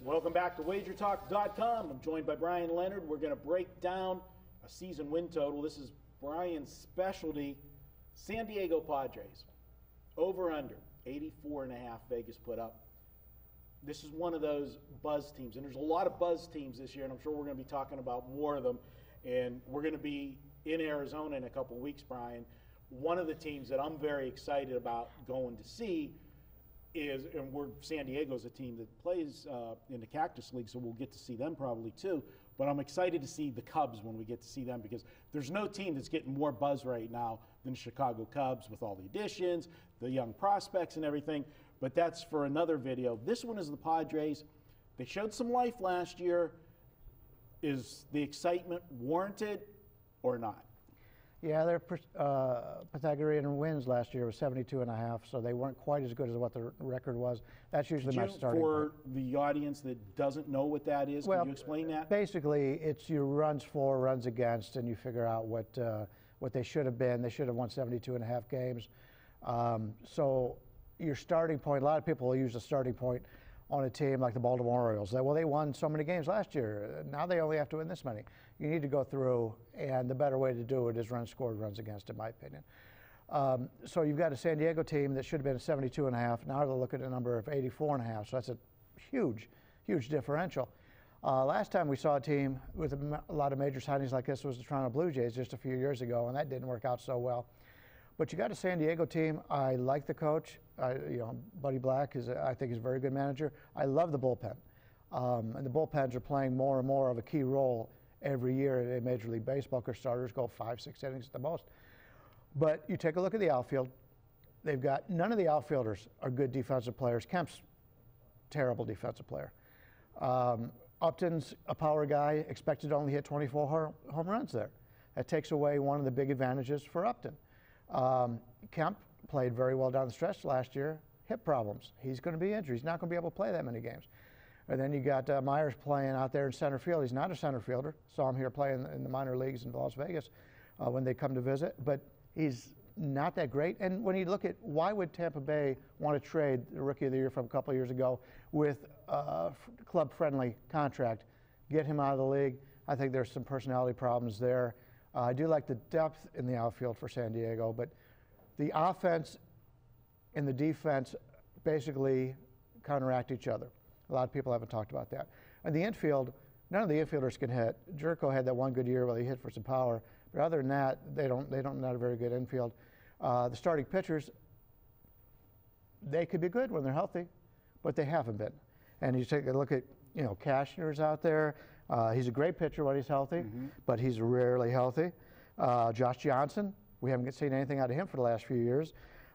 Welcome back to WagerTalk.com. I'm joined by Bryan Leonard. We're going to break down a season win total. This is Bryan's specialty. San Diego Padres, over under, 84.5 Vegas put up. This is one of those buzz teams, and there's a lot of buzz teams this year, and I'm sure we're going to be talking about more of them. And we're going to be in Arizona in a couple of weeks, Bryan. One of the teams that I'm very excited about going to see is, and San Diego's a team that plays in the Cactus League, so we'll get to see them probably too. But I'm excited to see the Cubs when we get to see them, because there's no team that's getting more buzz right now than the Chicago Cubs, with all the additions, the young prospects and everything. But that's for another video. This one is the Padres. They showed some life last year. Is the excitement warranted or not? Yeah, their Pythagorean wins last year was 72.5, so they weren't quite as good as what the record was. That's usually my starting point. For the audience that doesn't know what that is, can you explain that? Basically, it's your runs for, runs against, and you figure out what they should have been. They should have won 72.5 games. So your starting point, a lot of people will use a starting point on a team like the Baltimore Orioles. Well, they won so many games last year. Now they only have to win this many. You need to go through, and the better way to do it is runs scored, runs against, in my opinion. So you've got a San Diego team that should have been 72.5. Now they're looking at a number of 84.5. So that's a huge, huge differential. Last time we saw a team with a lot of major signings like this was the Toronto Blue Jays just a few years ago, and that didn't work out so well. But you got a San Diego team. I like the coach. Buddy Black I think is a very good manager. I love the bullpen, and the bullpens are playing more and more of a key role every year in Major League Baseball, because starters go 5-6 innings at the most. But you take a look at the outfield. They've got none of the outfielders are good defensive players. Kemp's terrible defensive player. Upton's a power guy, expected to only hit 24 home runs there. That takes away one of the big advantages for Upton. Kemp played very well down the stretch last year. Hip problems. He's going to be injured. He's not going to be able to play that many games. And then you got Myers playing out there in center field. He's not a center fielder. Saw him here playing in the minor leagues in Las Vegas when they come to visit. But he's not that great. And when you look at why would Tampa Bay want to trade the Rookie of the Year from a couple of years ago with a club-friendly contract, get him out of the league? I think there's some personality problems there. I do like the depth in the outfield for San Diego, but the offense and the defense basically counteract each other. A lot of people haven't talked about that. And the infield, none of the infielders can hit. Jerko had that one good year where he hit for some power, but other than that, they don't not a very good infield. The starting pitchers, they could be good when they're healthy, but they haven't been. And you take a look at, Cashner's out there. He's a great pitcher when he's healthy, but he's rarely healthy. Josh Johnson, we haven't seen anything out of him for the last few years.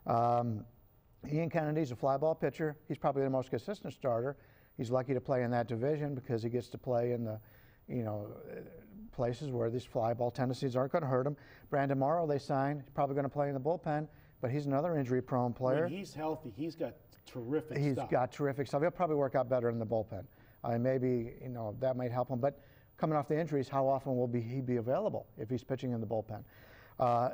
Ian Kennedy's a fly ball pitcher. He's probably the most consistent starter. He's lucky to play in that division because he gets to play in the, places where these fly ball tendencies aren't going to hurt him. Brandon Morrow they signed. He's probably going to play in the bullpen, but he's another injury-prone player. When he's healthy, he's got terrific stuff. He's got terrific stuff. He'll probably work out better in the bullpen. Maybe, that might help him. But coming off the injuries, how often will he be available if he's pitching in the bullpen?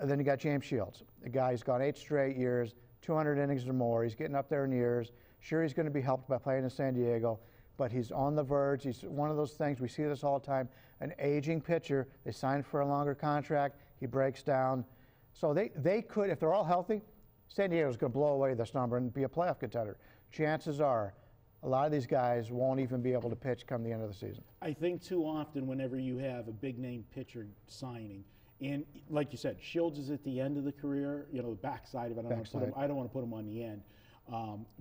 Then you got James Shields, a guy who's gone 8 straight years, 200 innings or more. He's getting up there in years. Sure, he's going to be helped by playing in San Diego, but he's on the verge. He's one of those things, we see this all the time, an aging pitcher. They sign for a longer contract. He breaks down. So they could, if they're all healthy, San Diego's going to blow away this number and be a playoff contender. Chances are a lot of these guys won't even be able to pitch come the end of the season. I think too often whenever you have a big-name pitcher signing, and like you said, Shields is at the end of the career, the backside of it. I don't want to put him on the end.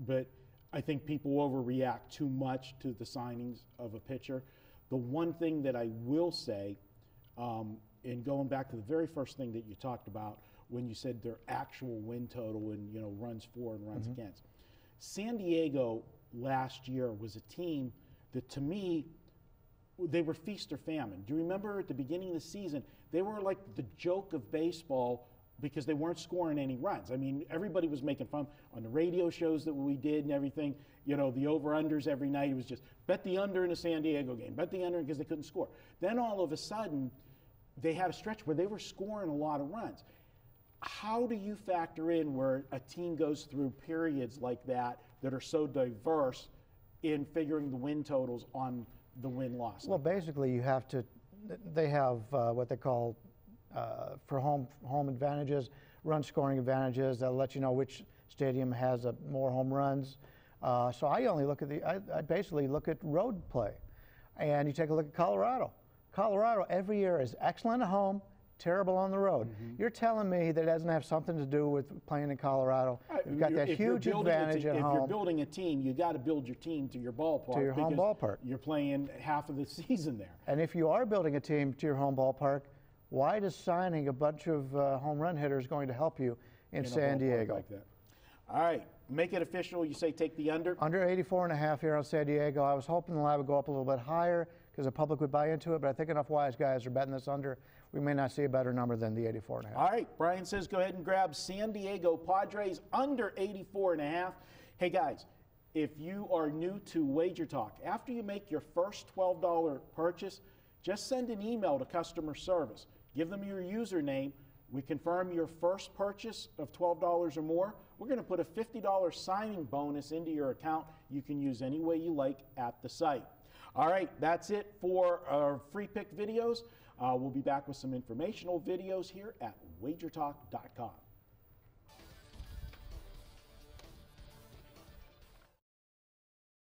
But I think people overreact too much to the signings of a pitcher. The one thing that I will say, and going back to the very first thing that you talked about when you said their actual win total and runs for and runs against, San Diego last year was a team that, to me, they were feast or famine. Do you remember at the beginning of the season, they were like the joke of baseball because they weren't scoring any runs. I mean, everybody was making fun on the radio shows that we did and everything. The over-unders every night. It was just bet the under in a San Diego game, bet the under because they couldn't score. Then all of a sudden, they had a stretch where they were scoring a lot of runs. How do you factor in where a team goes through periods like that are so diverse in figuring the win totals on the win-loss? Well, basically, you have to. They have what they call for home advantages, run scoring advantages. That'll let you know which stadium has more home runs. So I only look at I basically look at road play, and you take a look at Colorado. Colorado every year is excellent at home, terrible on the road. You're telling me that it doesn't have something to do with playing in Colorado? You've got that huge advantage at home. If you're building a team, you got to build your team to your ballpark. To your home ballpark. You're playing half of the season there. And if you are building a team to your home ballpark, why does signing a bunch of home run hitters going to help you in San Diego? Like that. All right, make it official. You say take the under? Under 84.5 here on San Diego. I was hoping the line would go up a little bit higher because the public would buy into it, but I think enough wise guys are betting this under. We may not see a better number than the 84.5. All right, Brian says go ahead and grab San Diego Padres under 84.5. Hey guys, if you are new to Wager Talk, after you make your first $12 purchase, just send an email to customer service. Give them your username. We confirm your first purchase of $12 or more. We're going to put a $50 signing bonus into your account. You can use any way you like at the site. All right, that's it for our free pick videos. We'll be back with some informational videos here at wagertalk.com.